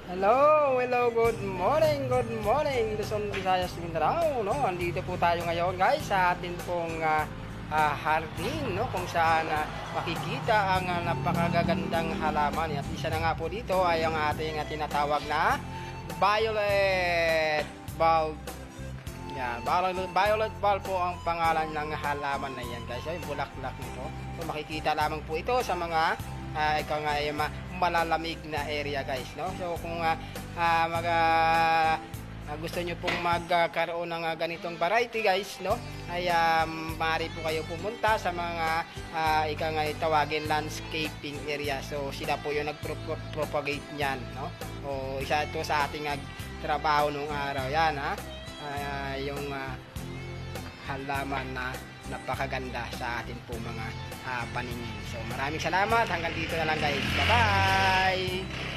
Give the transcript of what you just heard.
Hello, good morning, Luzon, Visayas, Mindanao, no? Andito po tayo ngayon, guys, sa atin pong hardin, no? Kung saan makikita ang napakagagandang halaman. At isa na nga po dito ay ang ating tinatawag na violet bulb. Yan, violet bulb po ang pangalan ng halaman na yan, guys. Ay, bulaklak nito. So, makikita lamang po ito sa mga ikaw nga ay malalamig na area, guys, no? So kung gusto nyo pong magkaroon ng ganitong variety, guys, no, ay maaari po kayo pumunta sa mga ikaw nga tawagin landscaping area. So sila po yung nagpropagate niyan, no? O isa ito sa ating trabaho nung araw yan, yung halaman na napakaganda sa atin po mga paningin. So maraming salamat, hanggang dito na lang, guys. Bye bye.